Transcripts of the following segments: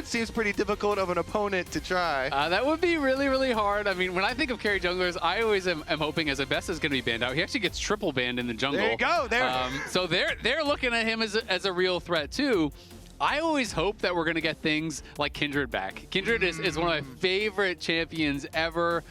seems pretty difficult of an opponent to try. That would be really, really hard. I mean, when I think of carry junglers, I always am hoping as Best is going to be banned out. He actually gets triple banned in the jungle. There you go. So they're looking at him as a real threat too. I always hope that we're going to get things like Kindred back. Kindred is one of my favorite champions ever.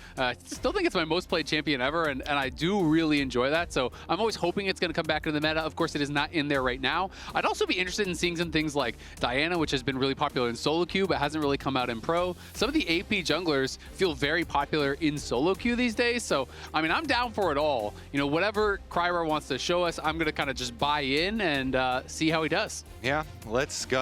Still think it's my most played champion ever, and I do really enjoy that. So I'm always hoping it's going to come back into the meta. Of course, it is not in there right now. I'd also be interested in seeing some things like Diana, which has been really popular in solo queue, but hasn't really come out in pro. Some of the AP junglers feel very popular in solo queue these days. So, I mean, I'm down for it all. You know, whatever Kryber wants to show us, I'm going to kind of just buy in and see how he does. Yeah, let's go.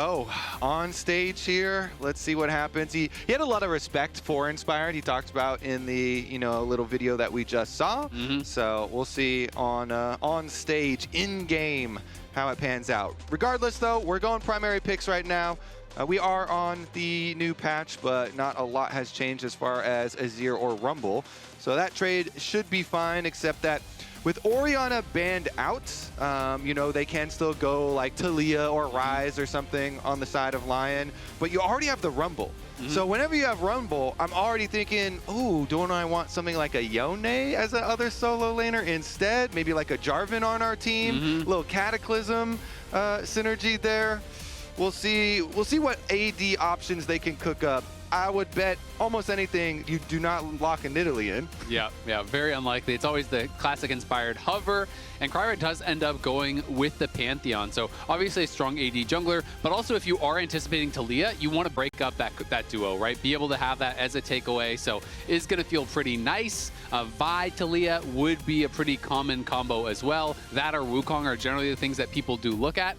On stage here, let's see what happens. He had a lot of respect for Inspired. He talked about in the little video that we just saw. So we'll see on stage, in game, how it pans out. Regardless, though, we're going primary picks right now. We are on the new patch, but not a lot has changed as far as Azir or Rumble. So that trade should be fine, except that with Orianna banned out, they can still go like Taliyah or Ryze or something on the side of Lion, but you already have the Rumble. So whenever you have Rumble, I'm already thinking, ooh, don't I want something like a Yone as a other solo laner instead? Maybe like a Jarvan on our team, a little Cataclysm synergy there. We'll see what AD options they can cook up. I would bet almost anything you do not lock a Nidalee in. Yeah, very unlikely. It's always the classic inspired hover, and Kryber does end up going with the Pantheon. So obviously a strong AD jungler, but also if you are anticipating Taliyah, you want to break up that duo, right? Be able to have that as a takeaway. So it's going to feel pretty nice. Vi Taliyah would be a pretty common combo as well. That or Wukong are generally the things that people do look at.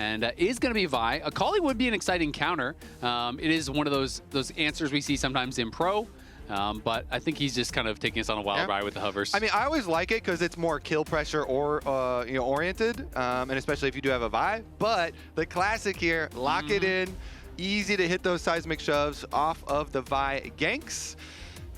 And is going to be Vi. A Callme would be an exciting counter. It is one of those answers we see sometimes in pro. But I think he's just kind of taking us on a wild ride with the hovers. I mean, I always like it because it's more kill pressure or oriented, and especially if you do have a Vi. But the classic here, lock it in, easy to hit those seismic shoves off of the Vi ganks.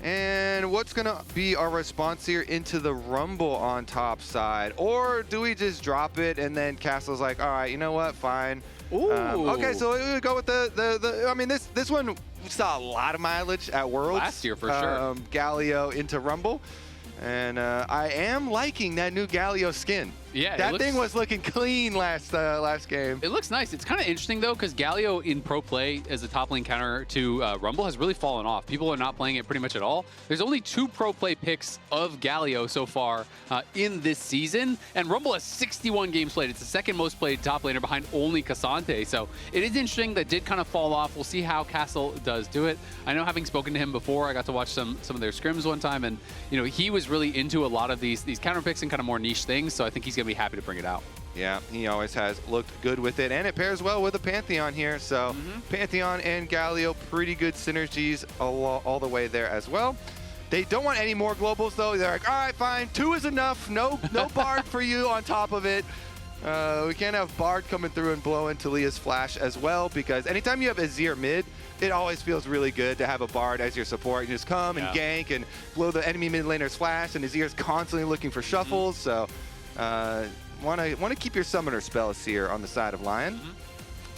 And what's going to be our response here into the Rumble on top side? Or do we just drop it and then Castle's like, all right, you know what, fine. Okay, so we go with I mean, this one we saw a lot of mileage at Worlds. Last year, for sure. Galio into Rumble. And I am liking that new Galio skin. Yeah, that thing was looking clean last game. It looks nice. It's kind of interesting though, because Galio in pro play as a top lane counter to Rumble has really fallen off. People are not playing it pretty much at all. There's only 2 pro play picks of Galio so far in this season, and Rumble has 61 games played. It's the second most played top laner behind only Cassante. So it is interesting that did kind of fall off. We'll see how Castle does do it. I know, having spoken to him before, I got to watch some of their scrims one time, and he was really into a lot of these counter picks and kind of more niche things. So I think he's gonna be happy to bring it out. Yeah, he always has looked good with it, and it pairs well with the Pantheon here. So Pantheon and Galio, pretty good synergies all the way there as well. They don't want any more globals though. They're like, all right, fine, 2 is enough. No Bard for you on top of it. We can't have Bard coming through and blowing Taliyah's flash as well, because anytime you have Azir mid, it always feels really good to have a Bard as your support. You just come and gank and blow the enemy mid laner's flash, and Azir's constantly looking for shuffles. So want to keep your summoner spells here on the side of Lion.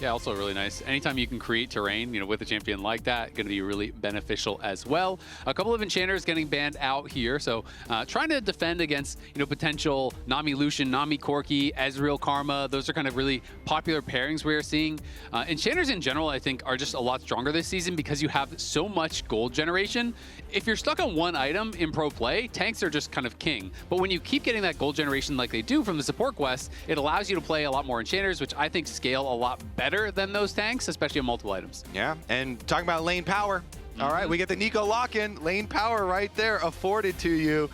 Yeah, also really nice. Anytime you can create terrain, with a champion like that, going to be really beneficial as well. A couple of enchanters getting banned out here, so trying to defend against, potential Nami Lucian, Nami Corki, Ezreal Karma. Those are kind of really popular pairings we are seeing. Enchanters in general, I think, are just a lot stronger this season because you have so much gold generation. If you're stuck on one item in pro play, tanks are just kind of king. But when you keep getting that gold generation like they do from the support quest, it allows you to play a lot more enchanters, which I think scale a lot better than those tanks, especially on multiple items. Yeah, and talking about lane power. All right, we get the Neeko lock-in. Lane power right there afforded to you.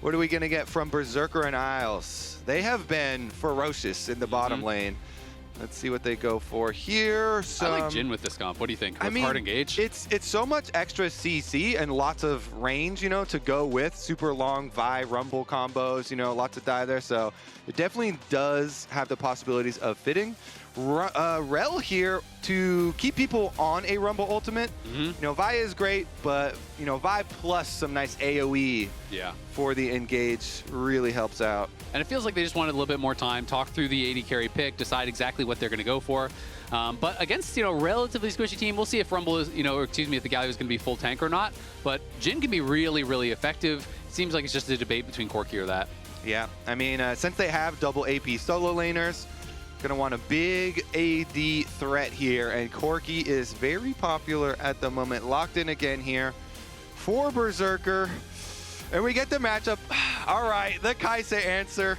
What are we going to get from Berserker and Isles? They have been ferocious in the bottom lane. Let's see what they go for here. I like Jhin with this comp. What do you think? Hard engage? It's so much extra CC and lots of range, to go with super long Vi Rumble combos, lots of die there. So it definitely does have the possibilities of fitting. Rell here to keep people on a Rumble ultimate. You know, Vi is great, but, you know, Vi plus some nice AoE for the engage really helps out. And it feels like they just wanted a little bit more time, talk through the AD carry pick, decide exactly what they're going to go for. But against, you know, relatively squishy team, we'll see if Rumble is, you know, or excuse me, if the Galio is going to be full tank or not. But Jhin can be really, really effective. Seems like it's just a debate between Corki or that. Yeah, I mean, since they have double AP solo laners, gonna want a big AD threat here, and Corki is very popular at the moment. Locked in again here for Berserker, and we get the matchup. All right, the Kaisa answer.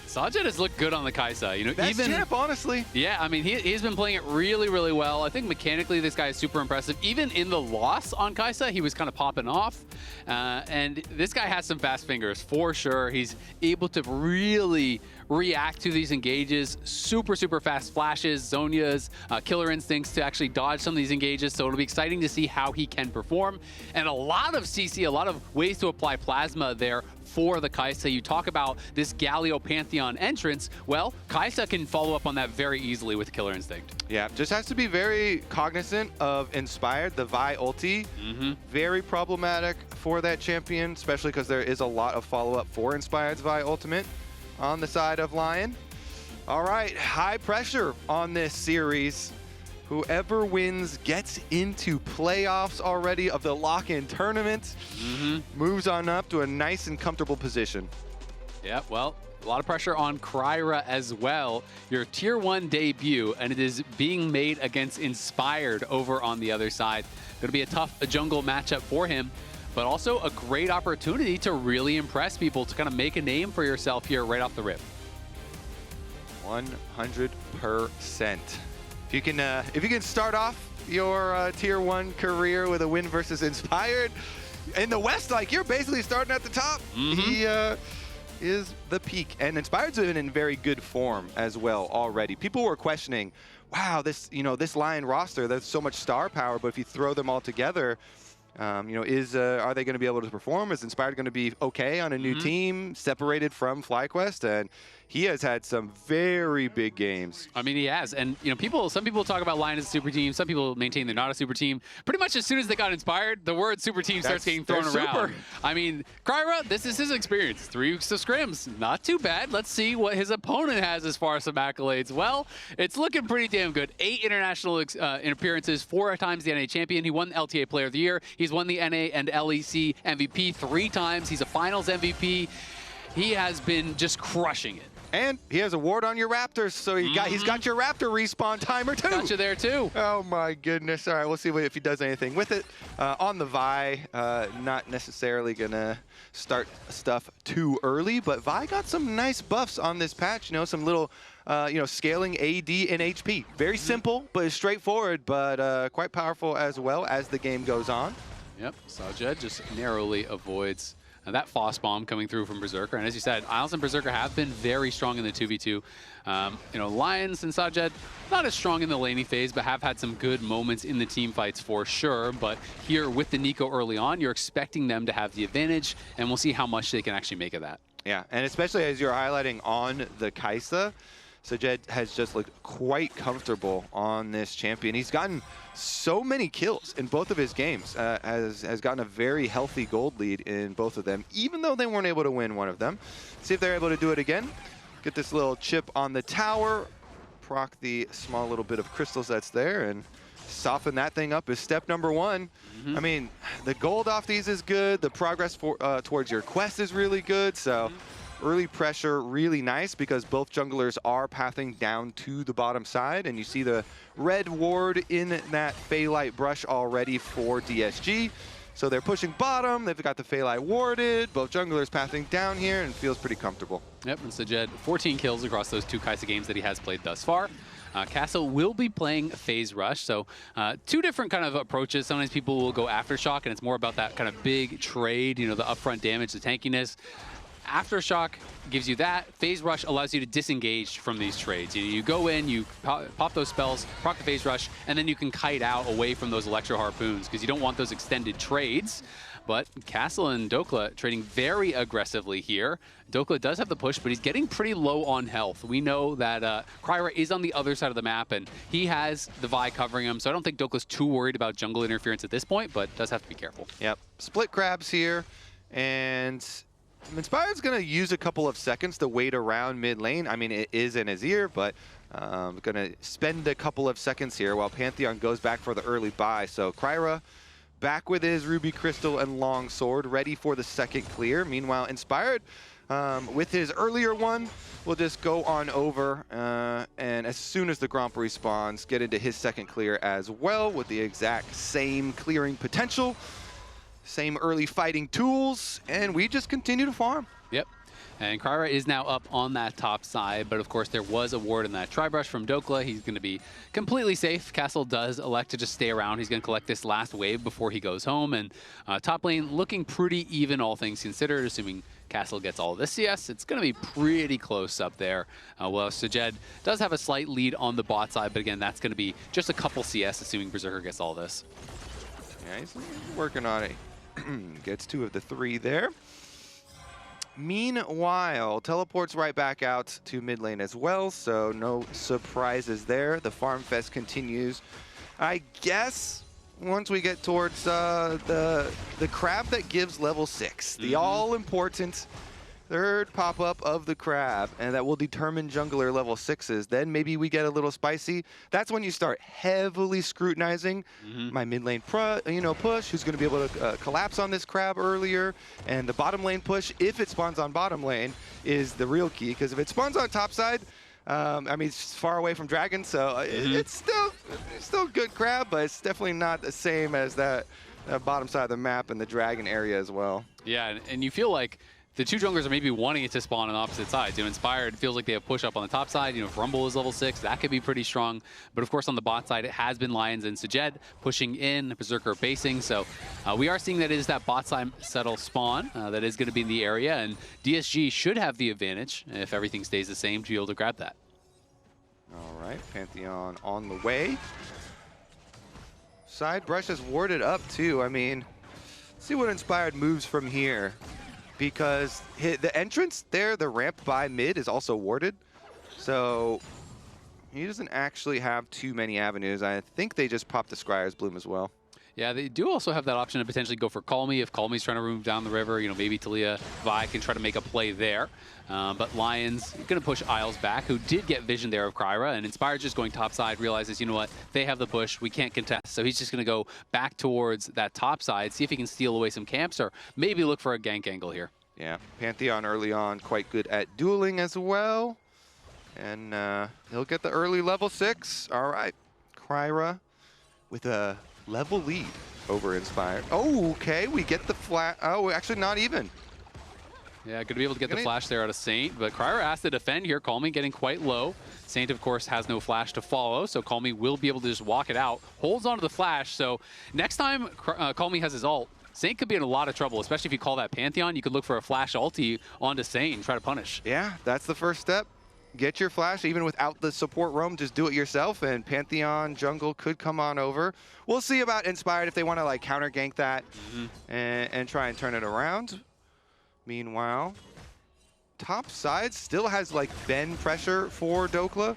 Sajed has looked good on the Kaisa. You know, Best even champ, honestly. Yeah, I mean, he's been playing it really, really well. I think mechanically this guy is super impressive. Even in the loss on Kaisa, he was kind of popping off. And this guy has some fast fingers for sure. He's able to really react to these engages. Super, super fast flashes, Zhonya's, killer instincts to actually dodge some of these engages. So it'll be exciting to see how he can perform. And a lot of CC, a lot of ways to apply plasma there for the Kaisa. You talk about this Galio Pantheon entrance. Well, Kaisa can follow up on that very easily with Killer Instinct. Yeah, just has to be very cognizant of Inspired, the Vi ulti. Very problematic for that champion, especially because there is a lot of follow-up for Inspired's Vi ultimate on the side of LYON. All right, high pressure on this series. Whoever wins gets into playoffs already of the lock-in tournament. Moves on up to a nice and comfortable position. Yeah, well, a lot of pressure on Kryra as well. Your Tier 1 debut, and it is being made against Inspired over on the other side. Going to be a tough jungle matchup for him, but also a great opportunity to really impress people, to kind of make a name for yourself here right off the rip. 100%. If you can start off your Tier 1 career with a win versus Inspired, in the West, like, you're basically starting at the top. He is the peak. And Inspired's been in very good form as well already. People were questioning, wow, this LYON roster, there's so much star power, but if you throw them all together, are they going to be able to perform? Is Inspired going to be okay on a new team, separated from FlyQuest? And he has had some very big games. I mean, he has. And, you know, some people talk about LYON as a super team. Some people maintain they're not a super team. Pretty much as soon as they got Inspired, the word super team starts getting thrown around. I mean, Kryra, this is his experience. 3 weeks of scrims. Not too bad. Let's see what his opponent has as far as some accolades. Well, it's looking pretty damn good. 8 international appearances, 4 times the NA champion. He won the LTA Player of the Year. He's won the NA and LEC MVP 3 times. He's a finals MVP. He has been just crushing it. And he has a ward on your Raptors, so he's got your Raptor respawn timer too. Got you there too. Oh my goodness. All right, we'll see if he does anything with it. On the Vi, not necessarily gonna start stuff too early, but Vi got some nice buffs on this patch. You know, some little, scaling AD and HP. Very simple, but straightforward, but quite powerful as well as the game goes on. Yep, Sajed just narrowly avoids that Foss bomb coming through from Berserker. And as you said, Isles and Berserker have been very strong in the 2v2. Lyonz and Sajed, not as strong in the laning phase, but have had some good moments in the team fights for sure. But here with the Neeko early on, you're expecting them to have the advantage, and we'll see how much they can actually make of that. Yeah, and especially as you're highlighting on the Kaisa, Sajed has just looked quite comfortable on this champion. He's gotten so many kills in both of his games, has gotten a very healthy gold lead in both of them, even though they weren't able to win one of them. See if they're able to do it again. Get this little chip on the tower, proc the small little bit of crystals that's there, and soften that thing up is step number 1. I mean, the gold off these is good. The progress towards your quest is really good. So early pressure, really nice, because both junglers are pathing down to the bottom side, and you see the red ward in that Phaelite brush already for DSG. So they're pushing bottom, they've got the Phaelite warded, both junglers pathing down here, and feels pretty comfortable. Yep, and Sajed, 14 kills across those 2 Kaisa games that he has played thus far. Castle will be playing Phase Rush, so 2 different kind of approaches. Sometimes people will go Aftershock, and it's more about that kind of big trade, the upfront damage, the tankiness. Aftershock gives you that. Phase Rush allows you to disengage from these trades. You go in, you pop those spells, proc the Phase Rush, and then you can kite out away from those Electro Harpoons because you don't want those extended trades. But Castle and Dhokla trading very aggressively here. Dhokla does have the push, but he's getting pretty low on health. We know that Kryra is on the other side of the map, and he has the Vi covering him, so I don't think Dokla's too worried about jungle interference at this point, but does have to be careful. Yep. Split grabs here, and Inspired's going to use a couple of seconds to wait around mid lane. I mean, it is an Azir, but going to spend a couple of seconds here while Pantheon goes back for the early buy. So Kryra back with his Ruby Crystal and Long Sword, ready for the second clear. Meanwhile, Inspired, with his earlier one, will just go on over, and as soon as the Gromp respawns, get into his second clear as well with the exact same clearing potential, same early fighting tools, and we just continue to farm. Yep. And Kryra is now up on that top side, but of course there was a ward in that Tri-Brush from Dhokla. He's going to be completely safe. Castle does elect to just stay around. He's going to collect this last wave before he goes home. And top lane looking pretty even, all things considered, assuming Castle gets all of this CS. It's going to be pretty close up there. Well, Sajed does have a slight lead on the bot side, but again, that's going to be just a couple CS, assuming Berserker gets all this. Yeah, he's working on it. Gets 2 of the 3 there. Meanwhile, teleports right back out to mid lane as well, so no surprises there. The farm fest continues. I guess once we get towards the crab that gives level 6, the all-important third pop-up of the crab, and that will determine jungler level 6s. Then maybe we get a little spicy. That's when you start heavily scrutinizing my mid lane push, who's going to be able to collapse on this crab earlier, and the bottom lane push, if it spawns on bottom lane, is the real key, because if it spawns on top side, I mean, it's far away from dragon, so it's still good crab, but it's definitely not the same as that bottom side of the map and the dragon area as well. Yeah, and you feel like the two junglers are maybe wanting it to spawn on opposite sides. Inspired feels like they have push up on the top side. If Rumble is level 6, that could be pretty strong. But of course, on the bot side, it has been Lyonz and Sajed pushing in, Berserker basing. So we are seeing that it is that bot side settle spawn that is going to be in the area. And DSG should have the advantage, if everything stays the same, to be able to grab that. All right, Pantheon on the way. Side brush is warded up too. I mean, let's see what Inspired moves from here. Because the entrance there, the ramp by mid, is also warded. So he doesn't actually have too many avenues. I think they just popped the Scryer's Bloom as well. Yeah, they do also have that option to potentially go for Callme if Callme's trying to move down the river. Maybe Taliyah, Vi can try to make a play there. But Lyonz going to push Isles back, who did get vision there of Kryra, and Inspired just going top side, realizes, you know what, they have the push, we can't contest. So he's just going to go back towards that top side, see if he can steal away some camps, or maybe look for a gank angle here. Yeah, Pantheon early on quite good at dueling as well. And he'll get the early level 6. All right, Kryra with a level lead over Inspired. Oh, okay, we get the flash. Oh, actually not even. Yeah, going to be able to get the flash there out of Saint, but Kryra has to defend here. Callme getting quite low. Saint, of course, has no flash to follow, so Callme will be able to just walk it out. Holds onto the flash, so next time Callme has his ult, Saint could be in a lot of trouble, especially if you call that Pantheon. You could look for a flash ulti onto Saint and try to punish. Yeah, that's the first step. Get your flash, even without the support roam, just do it yourself, and Pantheon jungle could come on over. We'll see about Inspired if they want to like counter gank that and try and turn it around. Meanwhile, top side still has like bend pressure for Dhokla.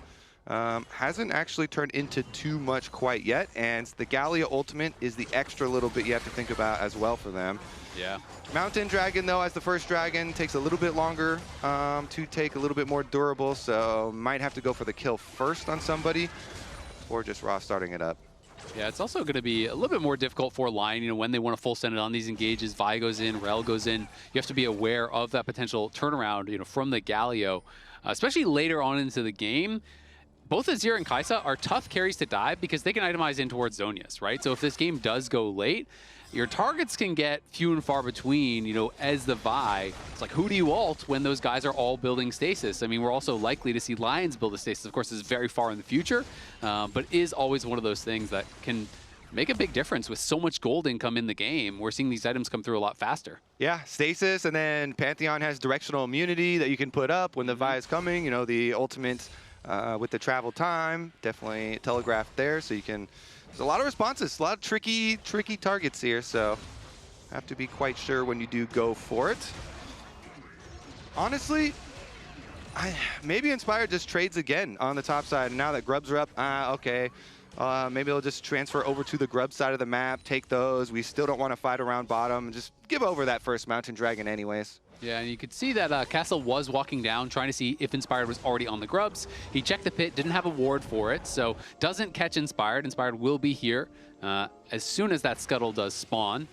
Hasn't actually turned into too much quite yet, and the Galio ultimate is the extra little bit you have to think about as well for them. Yeah. Mountain Dragon, though, as the first dragon, takes a little bit longer to take, a little bit more durable, so might have to go for the kill first on somebody, or just raw starting it up. Yeah, it's also going to be a little bit more difficult for Lion, when they want to full send it on these engages. Vi goes in, Rell goes in. You have to be aware of that potential turnaround, from the Galio, especially later on into the game. Both Azir and Kaisa are tough carries to dive because they can itemize in towards Zonias, right? So if this game does go late, your targets can get few and far between, as the Vi. It's like, who do you ult when those guys are all building stasis? I mean, we're also likely to see Lyonz build a stasis. Of course, this is very far in the future, but is always one of those things that can make a big difference with so much gold income in the game. We're seeing these items come through a lot faster. Yeah, stasis, and then Pantheon has directional immunity that you can put up when the Vi is coming. You know, the ultimate with the travel time, definitely telegraphed there, so you can... There's a lot of responses, a lot of tricky targets here, so have to be quite sure when you do go for it. Honestly, maybe Inspired just trades again on the top side. And now that grubs are up, okay. Maybe they'll just transfer over to the grub side of the map, take those. We still don't want to fight around bottom, and just give over that first Mountain Dragon anyways. Yeah, and you could see that Castle was walking down, trying to see if Inspired was already on the grubs. He checked the pit, didn't have a ward for it, so doesn't catch Inspired. Inspired will be here as soon as that scuttle does spawn.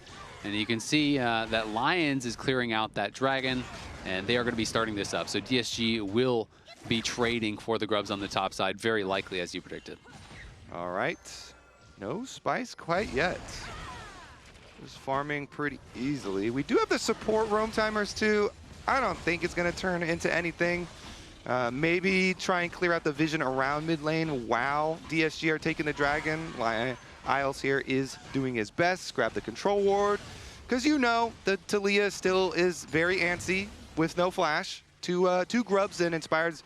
And you can see that Lyonz is clearing out that dragon, and they are going to be starting this up. So DSG will be trading for the grubs on the top side, very likely, as you predicted. All right. No spice quite yet. Just farming pretty easily. We do have the support roam timers too. I don't think it's going to turn into anything. Maybe try and clear out the vision around mid lane while DSG are taking the dragon. Isles here is doing his best. Grab the control ward. Because you know, the Taliyah still is very antsy with no flash. Two grubs and Inspired's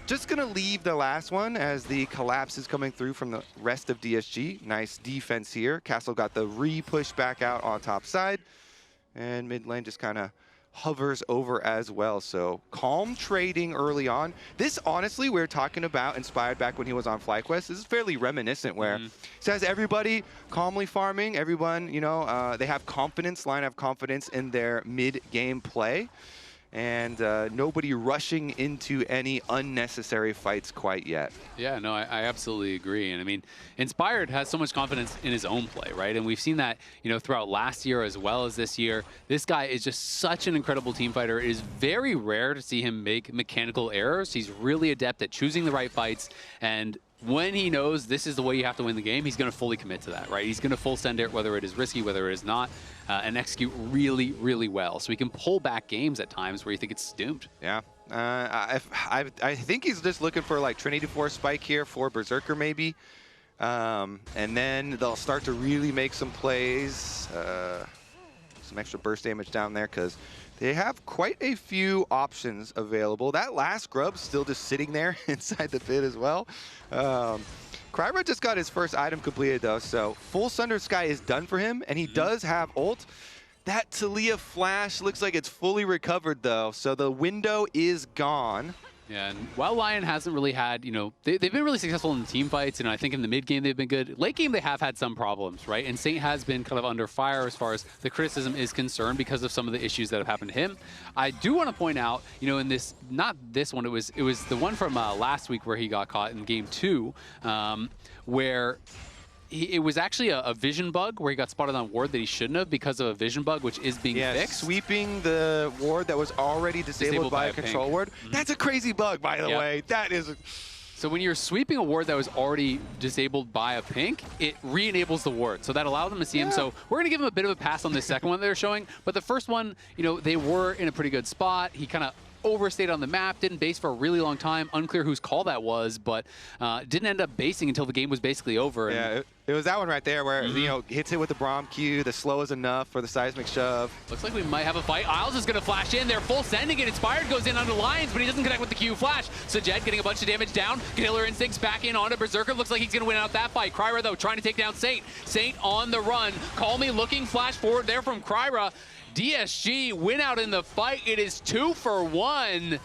just going to leave the last one as the collapse is coming through from the rest of DSG. Nice defense here. Castle got the re-push back out on top side. And mid lane just kind of hovers over as well. So calm trading early on. This, honestly, we're talking about Inspired back when he was on FlyQuest. This is fairly reminiscent where it says everybody calmly farming. Everyone, you know, they have confidence, line of confidence in their mid-game play. And nobody rushing into any unnecessary fights quite yet. Yeah, no, I absolutely agree. And I mean, Inspired has so much confidence in his own play, right? And we've seen that, you know, throughout last year as well as this year. This guy is just such an incredible team fighter. It is very rare to see him make mechanical errors. He's really adept at choosing the right fights, and when he knows this is the way you have to win the game, he's going to fully commit to that, right? He's going to full send it, whether it is risky, whether it is not, and execute really, really well. So he can pull back games at times where you think it's doomed. Yeah. I think he's just looking for like Trinity Force spike here for Berserker maybe. And then they'll start to really make some plays. Some extra burst damage down there because they have quite a few options available. That last grub's still just sitting there inside the pit as well. Kryra just got his first item completed though, so full Sunder Sky is done for him, and he does have ult. That Taliyah flash looks like it's fully recovered though, so the window is gone. Yeah, and while LYON hasn't really had, you know, they've been really successful in the team fights, and I think in the mid game they've been good. Late game they have had some problems, right? And Saint has been kind of under fire as far as the criticism is concerned because of some of the issues that have happened to him. I do want to point out, you know, in this, not this one, it was the one from last week where he got caught in game 2, where it was actually a vision bug where he got spotted on ward that he shouldn't have because of a vision bug, which is being fixed. Sweeping the ward that was already disabled by a control ward. That's a crazy bug, by the way. That is... So when you're sweeping a ward that was already disabled by a pink, it re-enables the ward. So that allowed them to see him. So we're going to give him a bit of a pass on this second one they're showing. But the first one, you know, they were in a pretty good spot. He kind of overstayed on the map, didn't base for a really long time. Unclear whose call that was, but didn't end up basing until the game was basically over. Yeah, it was that one right there where, you know, hits it with the Braum Q, the slow is enough for the seismic shove. Looks like we might have a fight. Isles is going to flash in. They're full sending it. Inspired goes in onto Lyonz, but he doesn't connect with the Q flash. Sajed getting a bunch of damage down. Killer Instincts back in onto Berserker. Looks like he's going to win out that fight. Kryra, though, trying to take down Saint. Saint on the run. Callme looking flash forward there from Kryra. DSG win out in the fight. It is 2 for 1.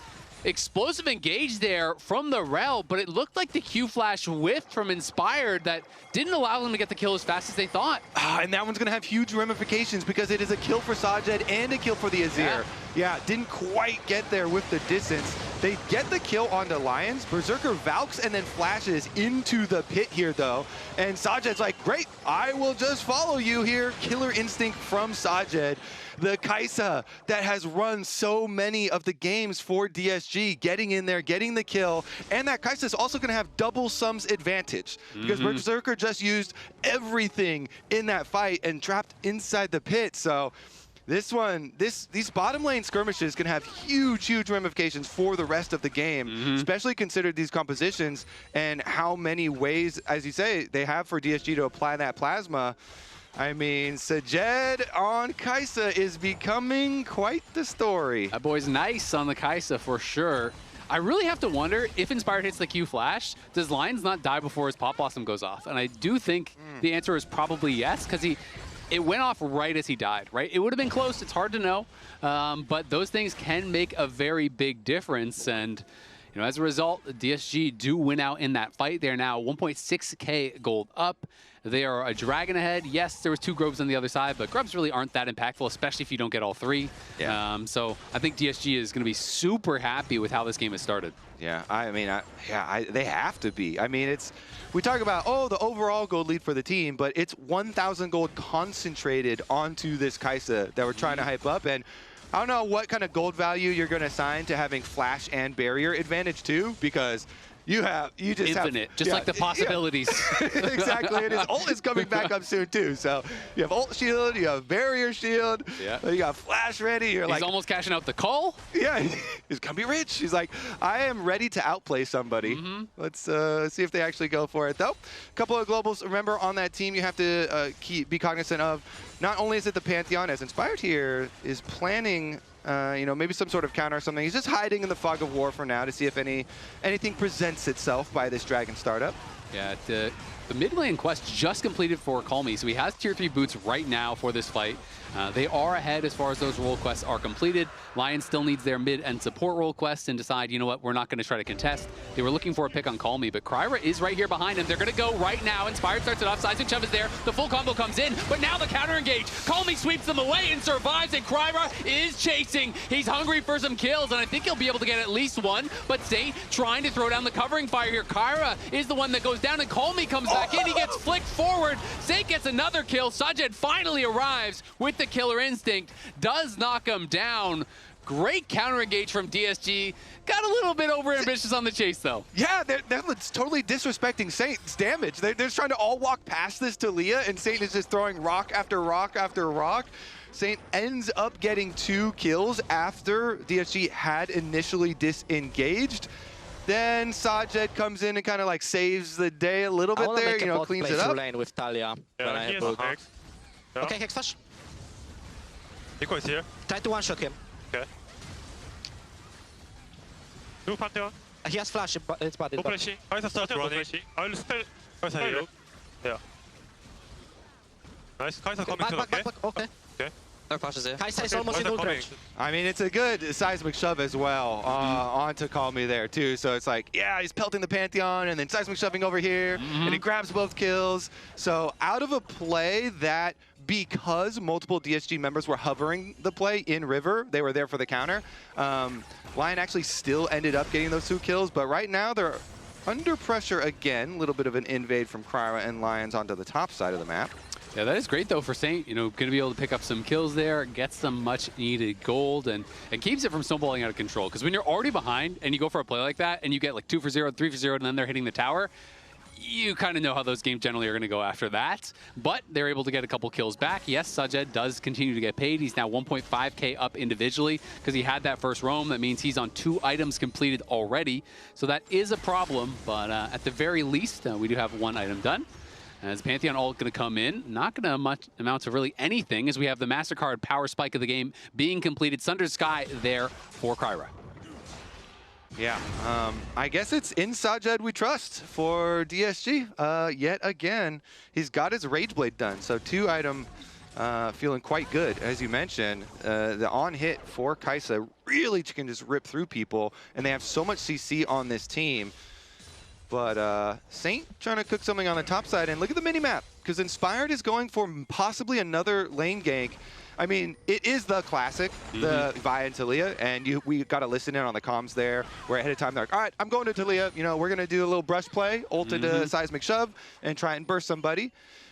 Explosive engage there from the Rell, but it looked like the Q flash whiffed from Inspired that didn't allow them to get the kill as fast as they thought. And that one's going to have huge ramifications because it is a kill for Sajed and a kill for the Azir. Yeah, didn't quite get there with the distance. They get the kill onto Lyonz. Berserker Valks and then flashes into the pit here though. And Sajed's like, great, I will just follow you here. Killer instinct from Sajed. The Kaisa that has run so many of the games for DSG, getting in there, getting the kill, and that Kaisa is also going to have double sums advantage because Berserker just used everything in that fight and trapped inside the pit. So This one, these bottom lane skirmishes can have huge ramifications for the rest of the game, especially considered these compositions and how many ways, as you say, they have for DSG to apply that plasma. I mean, Sajed on Kaisa is becoming quite the story. That boy's nice on the Kaisa for sure. I really have to wonder if Inspired hits the Q flash, does Lyonz not die before his Pop Blossom goes off? And I do think the answer is probably yes, because it went off right as he died, right? It would have been close, it's hard to know, but those things can make a very big difference. And you know, as a result, DSG do win out in that fight. They're now 1.6k gold up. They are a dragon ahead. Yes, there was 2 Grubs on the other side, but Grubs really aren't that impactful, especially if you don't get all 3. Yeah. So I think DSG is going to be super happy with how this game has started. Yeah, I mean, they have to be. I mean, we talk about, oh, the overall gold lead for the team, but it's 1,000 gold concentrated onto this Kaisa that we're trying to hype up. And I don't know what kind of gold value you're going to assign to having flash and barrier advantage too, because you just infinite, have, just like the possibilities. Yeah. Exactly, and his ult is coming back up soon too. So you have ult shield, you have barrier shield, you got flash ready. He's almost cashing out the call. Yeah, he's gonna be rich. He's like, I am ready to outplay somebody. Let's see if they actually go for it though. A couple of globals. Remember, on that team, you have to be cognizant of. Not only is it the Pantheon, as Inspired here is planning. You know, maybe some sort of counter or something. He's just hiding in the fog of war for now to see if anything presents itself by this Dragon startup. Yeah, the mid lane quest just completed for Callme, so he has tier 3 boots right now for this fight. They are ahead as far as those role quests are completed. Lyonz still needs their mid and support role quest and decide, you know what, we're not going to try to contest. They were looking for a pick on Callme, but Kryra is right here behind him. They're going to go right now. Inspired starts it off. Seismic Shove is there. The full combo comes in, but now the counter engage. Callme sweeps them away and survives, and Kryra is chasing. He's hungry for some kills, and I think he'll be able to get at least one, but Saint trying to throw down the covering fire here. Kyra is the one that goes down, and Callme comes back in. He gets flicked forward. Saint gets another kill. Sajed finally arrives with the killer instinct. Does knock him down. Great counter engage from DSG. Got a little bit over ambitious on the chase though. Yeah, they're totally disrespecting Saint's damage. They're just trying to all walk past this Taliyah, and Saint is just throwing rock after rock after rock. Saint ends up getting 2 kills after DSG had initially disengaged. Then Sajed comes in and kind of like saves the day a little bit there, you know, cleans it up. Lane with Taliyah. Okay, Hex Flash. Neeko is here. Try to one-shot him. Okay. Do Pantheon. He has flash, it's bad. Go flashing. Kaisa starts running. I will spell Kaisa here. Yeah. Nice. Kaisa coming too, okay? Okay. Okay. No flashes here. Kaisa is almost in ult range. I mean, it's a good seismic shove as well onto Callme there too. So it's like, yeah, he's pelting the Pantheon and then seismic shoving over here, and he grabs both kills. So out of a play that, because multiple DSG members were hovering the play in River, they were there for the counter. LYON actually still ended up getting those 2 kills, but right now they're under pressure again. A little bit of an invade from Kryra and Lyonz onto the top side of the map. Yeah, that is great though for Saint. You know, going to be able to pick up some kills there, get some much needed gold, and keeps it from snowballing out of control. Because when you're already behind and you go for a play like that and you get like 2 for 0, 3 for 0, and then they're hitting the tower, you kind of know how those games generally are going to go after that. But they're able to get a couple kills back. Yes, Sajed does continue to get paid. He's now 1.5k up individually because he had that first roam. That means he's on 2 items completed already. So that is a problem, but at the very least, we do have 1 item done. As Pantheon ult going to come in, not going to amount to really anything, as we have the MasterCard power spike of the game being completed. Sundered Sky there for Kryra. Yeah, I guess it's in Sajed we trust for DSG. Yet again, he's got his Rage Blade done, so 2 item feeling quite good. As you mentioned, the on-hit for Kaisa really can just rip through people, and they have so much CC on this team. But Saint trying to cook something on the top side, and look at the mini-map, because Inspired is going for possibly another lane gank. I mean, it is the classic, the Vi and Taliyah, and we got to listen in on the comms there, where ahead of time they're like, all right, I'm going to Taliyah, you know, we're going to do a little brush play, ult into seismic shove, and try and burst somebody.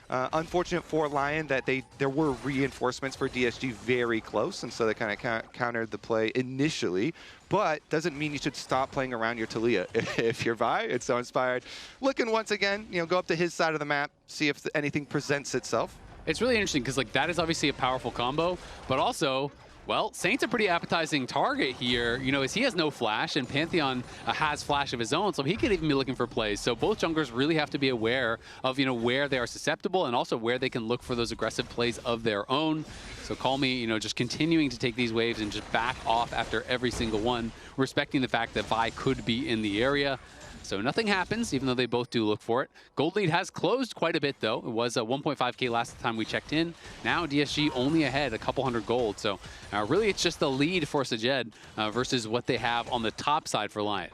Unfortunate for LYON that there were reinforcements for DSG very close, and so they kind of countered the play initially, but doesn't mean you should stop playing around your Taliyah if you're Vi. It's so Inspired. Looking once again, you know, go up to his side of the map, see if anything presents itself. It's really interesting because like that is obviously a powerful combo, but also, well, Saint's a pretty appetizing target here, you know, as he has no flash and Pantheon has flash of his own, so he could even be looking for plays. So both junglers really have to be aware of, you know, where they are susceptible and also where they can look for those aggressive plays of their own. So Callme, you know, just continuing to take these waves and just back off after every single one, respecting the fact that Vi could be in the area. So nothing happens, even though they both do look for it. Gold lead has closed quite a bit, though. It was 1.5K last time we checked in. Now DSG only ahead a couple hundred gold. So really it's just the lead for Sajed versus what they have on the top side for LYON.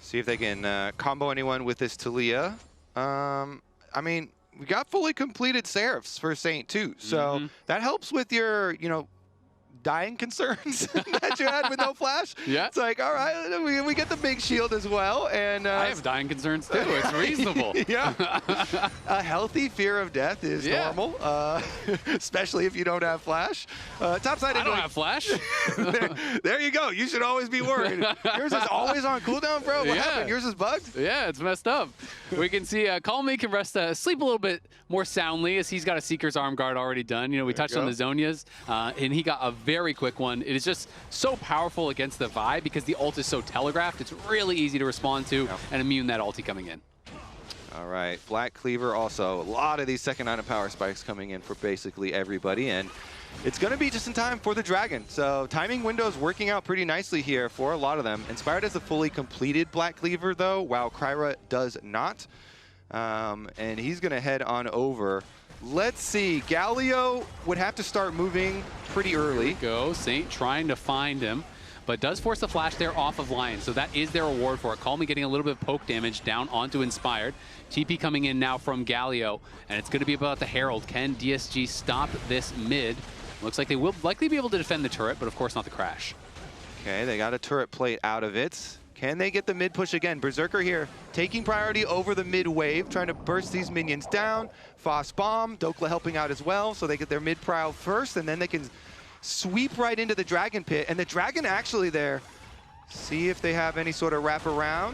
See if they can combo anyone with this Taliyah. I mean, we got fully completed Seraphs for Saint too. So that helps with your, you know, dying concerns that you had with no flash. Yeah. It's like, all right, we get the big shield as well. And I have dying concerns too. It's reasonable. Yeah. A healthy fear of death is normal, especially if you don't have flash. Top side, I don't have flash. there you go. You should always be worried. Yours is always on cooldown, bro. What happened? Yours is bugged? Yeah, it's messed up. We can see Callme can rest, sleep a little bit more soundly as he's got a Seeker's Arm Guard already done. You know, we touched on the Zonias, and he got a very quick one. It is just so powerful against the Vi because the ult is so telegraphed. It's really easy to respond to and immune that ulti coming in. All right, Black Cleaver also. A lot of these second item power spikes coming in for basically everybody, and it's going to be just in time for the Dragon. So timing windows working out pretty nicely here for a lot of them. Inspired has a fully completed Black Cleaver, though, while Kryra does not. And he's going to head on over. Let's see. Galio would have to start moving pretty early. Go. Saint trying to find him, but does force the flash there off of LYON. So that is their reward for it. Callme getting a little bit of poke damage down onto Inspired. TP coming in now from Galio, and it's going to be about the Herald. Can DSG stop this mid? Looks like they will likely be able to defend the turret, but of course not the crash. Okay, they got a turret plate out of it. Can they get the mid push again? Berserker here, taking priority over the mid wave, trying to burst these minions down. Fast bomb, Dhokla helping out as well, so they get their mid prio first, and then they can sweep right into the Dragon Pit. And the Dragon actually there, see if they have any sort of wraparound.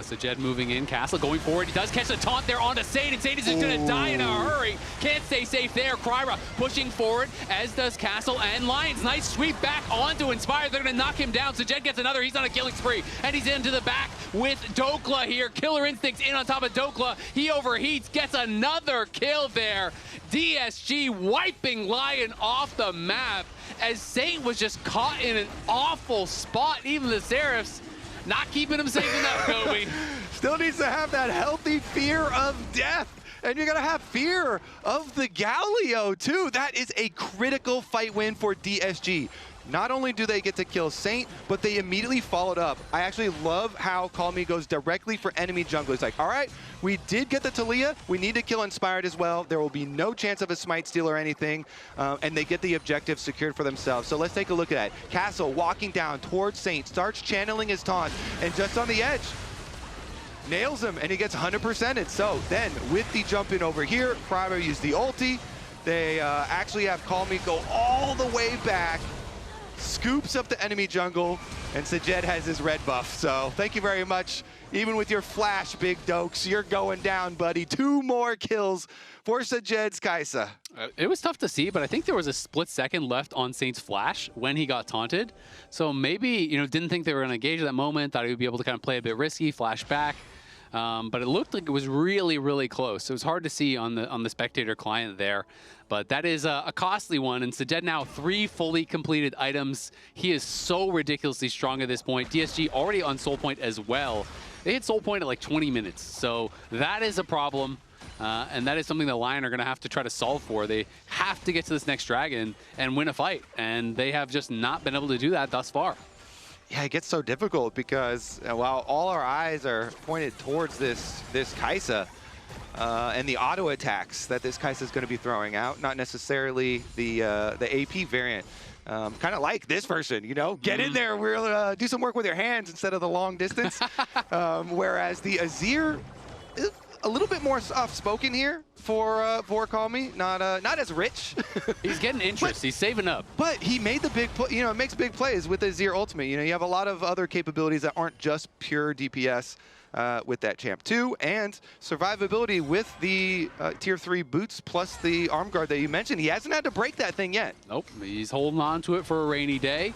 Sajed moving in, Castle going forward. He does catch the taunt there onto Saint, and Saint is just going to die in a hurry. Can't stay safe there. Kryra pushing forward, as does Castle and Lyonz. Nice sweep back onto Inspired. They're going to knock him down. Sajed gets another. He's on a killing spree, and he's into the back with Dhokla here. Killer Instincts in on top of Dhokla. He overheats, gets another kill there. DSG wiping LYON off the map as Saint was just caught in an awful spot. Even the Seraphs not keeping him safe enough, Kobe. Still needs to have that healthy fear of death. And you're going to have fear of the Galio, too. That is a critical fight win for DSG. Not only do they get to kill Saint, but they immediately followed up. I actually love how Callme goes directly for enemy jungle. It's like, all right, we did get the Taliyah. We need to kill Inspired as well. There will be no chance of a smite steal or anything. And they get the objective secured for themselves. So let's take a look at that. Castle walking down towards Saint, starts channeling his taunt, and just on the edge, nails him, and he gets 100%ed. So then, with the jump in over here, Kryra used the ulti. They actually have Callme go all the way back, scoops up the enemy jungle, and Sajed has his red buff. So thank you very much. Even with your flash, Big Dokes, you're going down, buddy. 2 more kills for Sajed's Kaisa. It was tough to see, but I think there was a split second left on Saint's flash when he got taunted. So maybe, you know, didn't think they were going to engage at that moment, thought he would be able to kind of play a bit risky, flash back. But it looked like it was really, really close. It was hard to see on the spectator client there. But that is a costly one. And Sajed now 3 fully completed items. He is so ridiculously strong at this point. DSG already on Soul Point as well. They hit Soul Point at like 20 minutes. So that is a problem. And that is something that LYON are going to have to try to solve for. They have to get to this next Dragon and win a fight. And they have just not been able to do that thus far. Yeah, it gets so difficult because while all our eyes are pointed towards this Kaisa and the auto attacks that this Kaisa is going to be throwing out, not necessarily the AP variant. Kind of like this version, you know, get in there, we'll do some work with your hands instead of the long distance. Whereas the Azir is a little bit more soft-spoken here for Callme, not as rich. He's getting interest. He's saving up. But he made the big, you know, makes big plays with the Azir ultimate. You know, you have a lot of other capabilities that aren't just pure DPS. with that champ 2, and survivability with the tier 3 boots plus the arm guard that you mentioned. He hasn't had to break that thing yet. Nope, he's holding on to it for a rainy day.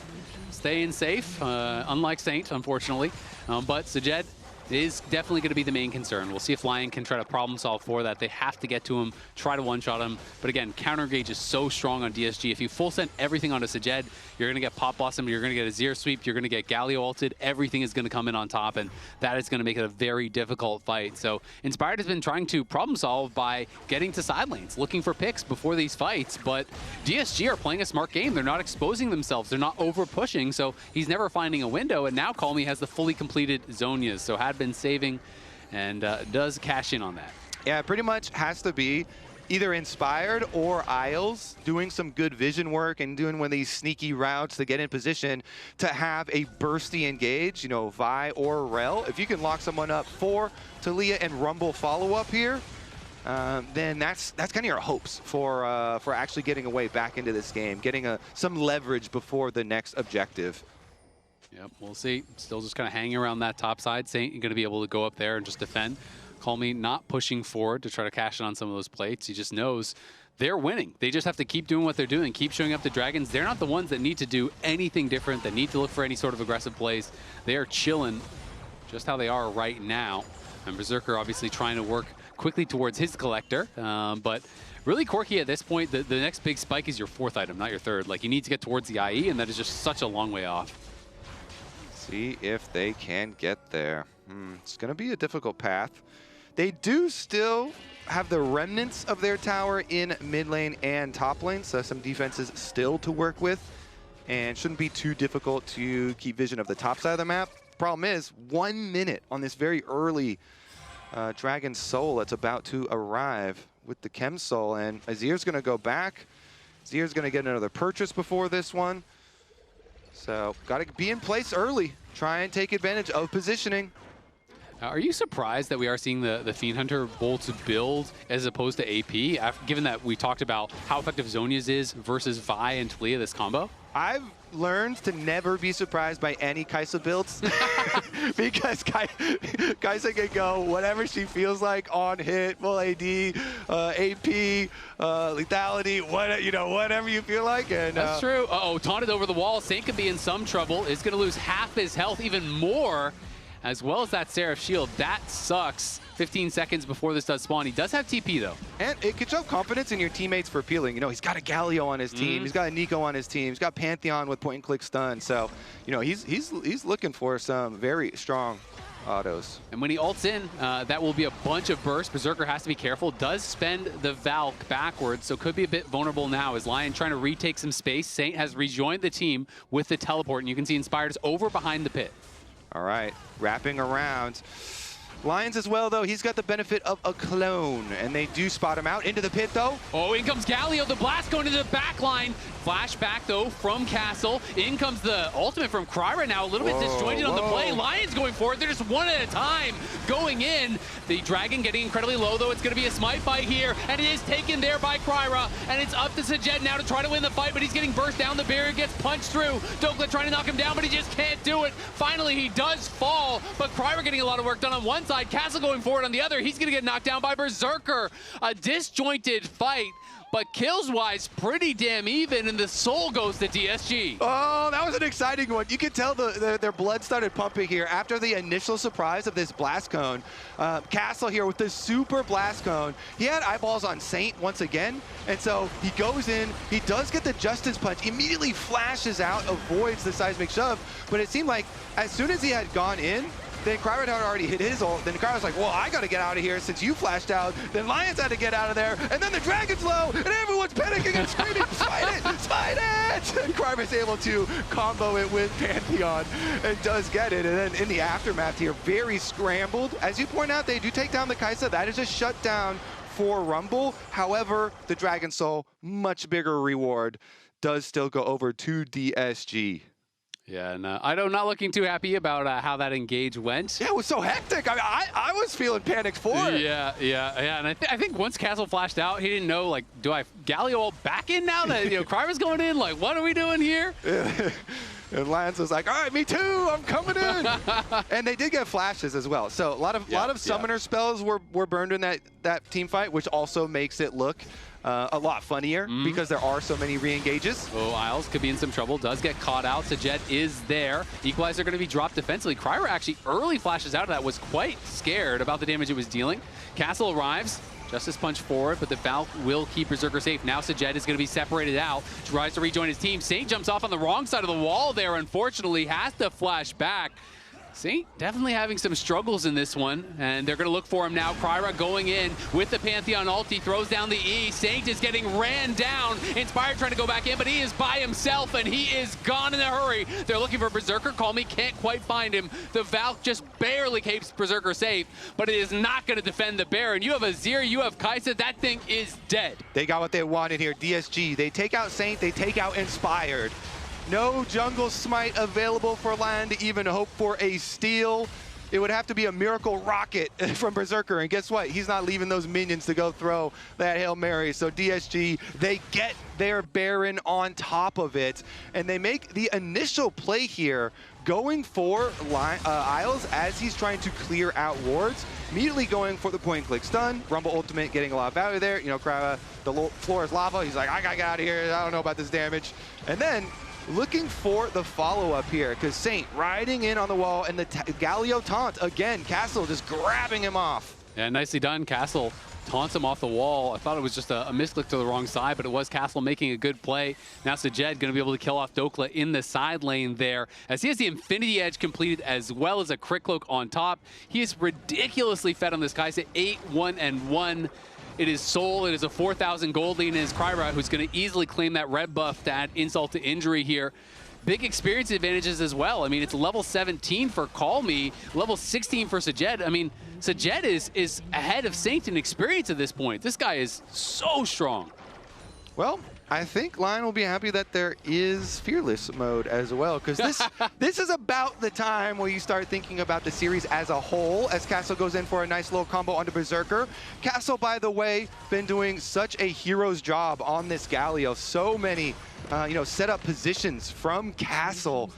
Staying safe, unlike Saint, unfortunately. But Sajed is definitely going to be the main concern. We'll see if LYON can try to problem solve for that. They have to get to him, try to one-shot him. But again, counter engage is so strong on DSG. If you full send everything onto Sajed, you're going to get Pop Blossom, you're going to get Azir sweep, you're going to get Galio ulted. Everything is going to come in on top, and that is going to make it a very difficult fight. So Inspired has been trying to problem solve by getting to side lanes, looking for picks before these fights. But DSG are playing a smart game. They're not exposing themselves. They're not over-pushing, so he's never finding a window. And now Callme has the fully completed Zonias, so had been saving and does cash in on that. Yeah, it pretty much has to be either Inspired or Isles doing some good vision work and doing one of these sneaky routes to get in position to have a bursty engage, you know, Vi or Rell. If you can lock someone up for Taliyah and Rumble follow-up here, then that's kind of your hopes for actually getting a way back into this game, getting some leverage before the next objective. Yep, we'll see. Still just kind of hanging around that top side. Saint going to be able to go up there and just defend. Callme not pushing forward to try to cash in on some of those plates. He just knows they're winning. They just have to keep doing what they're doing, keep showing up to Dragons. They're not the ones that need to do anything different, that need to look for any sort of aggressive plays. They are chilling just how they are right now. And Berserker obviously trying to work quickly towards his collector. But really, Corki, at this point, the next big spike is your 4th item, not your 3rd. Like, you need to get towards the IE, and that is just such a long way off. See if they can get there. It's going to be a difficult path. They do still have the remnants of their tower in mid lane and top lane, so some defenses still to work with, and shouldn't be too difficult to keep vision of the top side of the map. Problem is, 1 minute on this very early Dragon Soul that's about to arrive with the Chem Soul, and Azir's going to go back. Azir's going to get another purchase before this one. So, got to be in place early. Try and take advantage of positioning. Are you surprised that we are seeing the Fiend Hunter bolts build as opposed to AP, given that we talked about how effective Zonias is versus Vi and Taliyah, this combo? I've learned to never be surprised by any Kaisa builds because Kaisa can go whatever she feels like on hit, full AD, AP, lethality, whatever you feel like. And that's true. Uh-oh, taunted over the wall. Saint could be in some trouble. Is going to lose half his health, even more, as well as that Seraph shield. That sucks. 15 seconds before this does spawn. He does have TP, though. And it could show confidence in your teammates for peeling. You know, he's got a Galio on his team. He's got a Neeko on his team. He's got Pantheon with point-and-click stun. So, you know, he's looking for some very strong autos. And when he ults in, that will be a bunch of bursts. Berserker has to be careful. Does spend the Valk backwards, so could be a bit vulnerable now as LYON trying to retake some space. Saint has rejoined the team with the teleport, and you can see Inspired is over behind the pit. All right, wrapping around. Lyonz as well, though, he's got the benefit of a clone, and they do spot him out into the pit, though. Oh, in comes Galio, the blast going into the back line. Flashback, though, from Castle. In comes the ultimate from Kryra now, a little bit disjointed on the play. LYON's going for it. They're just one at a time going in. The Dragon getting incredibly low, though. It's going to be a smite fight here, and it is taken there by Kryra, and it's up to Sajed now to try to win the fight, but he's getting burst down. The barrier gets punched through. Dhokla trying to knock him down, but he just can't do it. Finally, he does fall, but Kryra getting a lot of work done on one side. Castle going forward on the other. He's going to get knocked down by Berserker. A disjointed fight, but kills-wise, pretty damn even, and the soul goes to DSG. Oh, that was an exciting one. You could tell their blood started pumping here after the initial surprise of this blast cone. Castle here with the super blast cone. He had eyeballs on Saint once again, and so he goes in, he does get the Justice Punch, immediately flashes out, avoids the seismic shove, but it seemed like as soon as he had gone in, then Kryra had already hit his ult. Then Kryra's like, well, I got to get out of here since you flashed out. Then LYONz had to get out of there. And then the Dragon's low, and everyone's panicking and screaming, smite it, smite it! And Kryra's able to combo it with Pantheon and does get it. And then in the aftermath here, very scrambled. As you point out, they do take down the Kaisa. That is a shutdown for Rumble. However, the Dragon Soul, much bigger reward, does still go over to DSG. Yeah, and I'm not looking too happy about how that engage went. Yeah, it was so hectic. I mean, I was feeling panicked for it. Yeah. And I think once Castle flashed out, he didn't know, like, do I Galio back in now that, Kryra's going in? Like, what are we doing here? And Lyonz was like, all right, me too, I'm coming in. And they did get flashes as well. So a lot of summoner spells were burned in that team fight, which also makes it look a lot funnier because there are so many re-engages. Oh, Isles could be in some trouble, does get caught out. Sajed is there. Equalizer going to be dropped defensively. Kryra actually early flashes out of that, was quite scared about the damage it was dealing. Castle arrives. Justice punch forward, but the Valk will keep Berserker safe. Now Sajed is going to be separated out. Tries to rejoin his team. Saint jumps off on the wrong side of the wall there, unfortunately. Has to flash back. Saint definitely having some struggles in this one, and they're going to look for him now. Kryra going in with the Pantheon ult. He throws down the E. Saint is getting ran down. Inspired trying to go back in, but he is by himself, and he is gone in a hurry. They're looking for Berserker. Callme can't quite find him. The Valk just barely keeps Berserker safe, but it is not going to defend the Baron. You have Azir, you have Kaisa. That thing is dead. They got what they wanted here. DSG. They take out Saint. They take out Inspired. No jungle smite available for LYON to even hope for a steal. It would have to be a miracle rocket from Berserker, and guess what? He's not leaving those minions to go throw that Hail Mary. So DSG, they get their Baron on top of it, and they make the initial play here going for Isles as he's trying to clear out wards, immediately going for the point-and-click stun. Rumble ultimate getting a lot of value there. You know, Kryra, the floor is lava. He's like, I gotta get out of here. I don't know about this damage. And then looking for the follow-up here, because Saint riding in on the wall, and the Galio taunt. Again, Castle just grabbing him off. Yeah, nicely done. Castle taunts him off the wall. I thought it was just a misclick to the wrong side, but it was Castle making a good play. Now Sajed going to be able to kill off Dhokla in the side lane there, as he has the Infinity Edge completed as well as a Crit Cloak on top. He is ridiculously fed on this Kaisa, 8-1-1. It is Soul, it is a 4,000 gold lead, and it is Kryra who's going to easily claim that red buff to add insult to injury here. Big experience advantages as well. I mean, it's level 17 for Callme, level 16 for Sajed. I mean, Sajed is ahead of Saint in experience at this point. This guy is so strong. Well, I think LYON will be happy that there is Fearless mode as well, because this is about the time where you start thinking about the series as a whole, as Castle goes in for a nice little combo onto Berserker. Castle, by the way, been doing such a hero's job on this Galio. So many, set up positions from Castle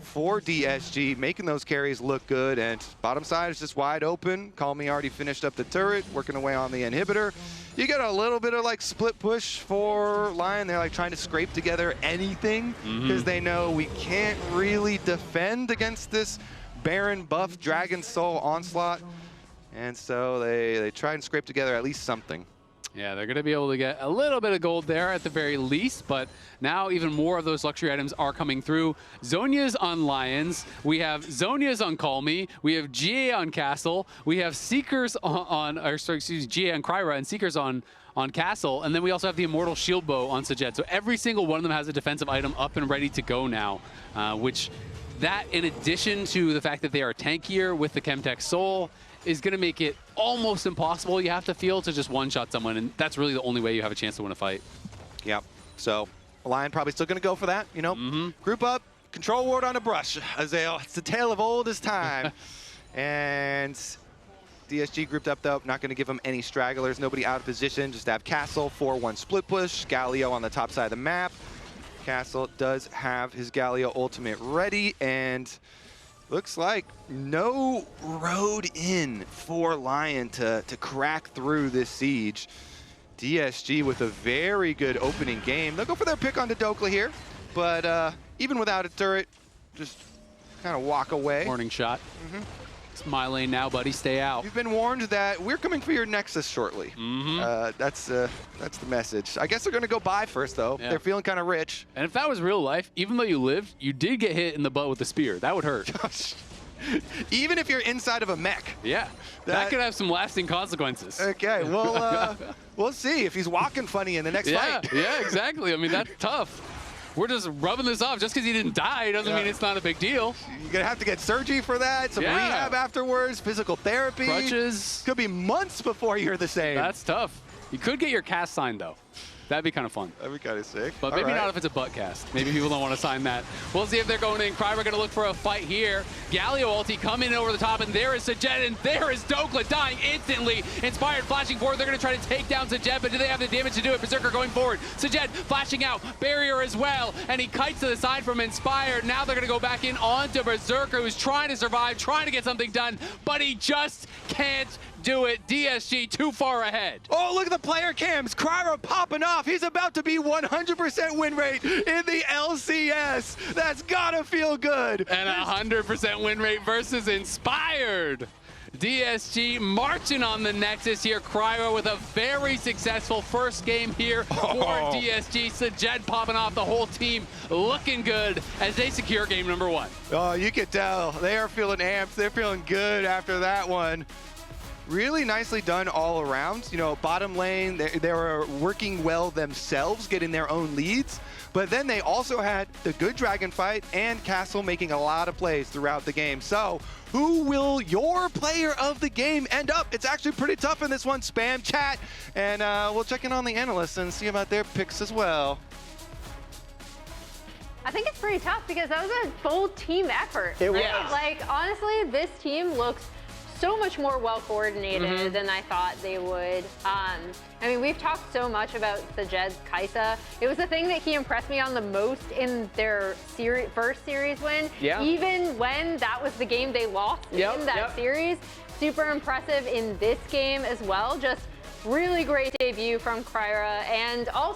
for DSG, making those carries look good, and bottom side is just wide open. Callme already finished up the turret, working away on the inhibitor. You get a little bit of like split push for LYON. They're like trying to scrape together anything because they know we can't really defend against this Baron buff Dragon Soul onslaught. And so they try and scrape together at least something. Yeah, they're going to be able to get a little bit of gold there at the very least, but now even more of those luxury items are coming through. Zhonya's on Lyonz. We have Zhonya's on Callme. We have GA on Castle. We have Seekers GA on Kryra and Seekers on Castle. And then we also have the Immortal Shield Bow on Sajed. So every single one of them has a defensive item up and ready to go now, which that, in addition to the fact that they are tankier with the Chemtech Soul, is going to make it almost impossible, you have to feel, to just one-shot someone, and that's really the only way you have a chance to win a fight. Yep. So LYON probably still going to go for that, Group up, control ward on a brush, Azael. It's the tale of oldest time. And DSG grouped up, though, not going to give them any stragglers, nobody out of position, just have Castle, 4-1 split push, Galio on the top side of the map. Castle does have his Galio ultimate ready, and looks like no road in for LYON to crack through this siege. DSG with a very good opening game. They'll go for their pick onto Dhokla here, but even without a turret, just kind of walk away. Warning shot. It's my lane now, buddy. Stay out. You've been warned that we're coming for your Nexus shortly. That's the message. I guess they're going to go buy first, though. Yeah. They're feeling kind of rich. And if that was real life, even though you lived, you did get hit in the butt with a spear. That would hurt. Even if you're inside of a mech. Yeah, that could have some lasting consequences. Okay, well, we'll see if he's walking funny in the next fight. Yeah, exactly. I mean, that's tough. We're just rubbing this off. Just because he didn't die doesn't mean it's not a big deal. You're going to have to get surgery for that, some rehab afterwards, physical therapy. Crutches. Could be months before you're the same. That's tough. You could get your cast signed, though. That'd be kind of fun. That'd be kind of sick. But maybe not if it's a butt cast. Maybe people don't want to sign that. We'll see if they're going in. Cryer going to look for a fight here. Galio ulti coming in over the top, and there is Sajed, and there is Dhokla dying instantly. Inspired flashing forward. They're going to try to take down Sajed, but do they have the damage to do it? Berserker going forward. Sajed flashing out. Barrier as well, and he kites to the side from Inspired. Now they're going to go back in onto Berserker, who's trying to survive, trying to get something done, but he just can't do it. DSG too far ahead. Oh, look at the player cams. Cryer popping off. He's about to be 100% win rate in the LCS. That's gotta feel good. And 100% win rate versus Inspired. DSG marching on the Nexus here. Cryo with a very successful first game here for DSG. Sajed popping off, the whole team looking good as they secure game number 1. Oh, you can tell. They are feeling amped. They're feeling good after that one. Really nicely done all around. You know, bottom lane, they were working well themselves, getting their own leads. But then they also had the good dragon fight and Castle making a lot of plays throughout the game. So who will your player of the game end up? It's actually pretty tough in this one. Spam chat, and we'll check in on the analysts and see about their picks as well. I think it's pretty tough because that was a full team effort. It was. Like, honestly, this team looks so much more well-coordinated than I thought they would. I mean, we've talked so much about Sajed's Kaisa. It was the thing that he impressed me on the most in their first series win. Yeah. Even when that was the game they lost in that series. Super impressive in this game as well. Just really great debut from Cryer, and also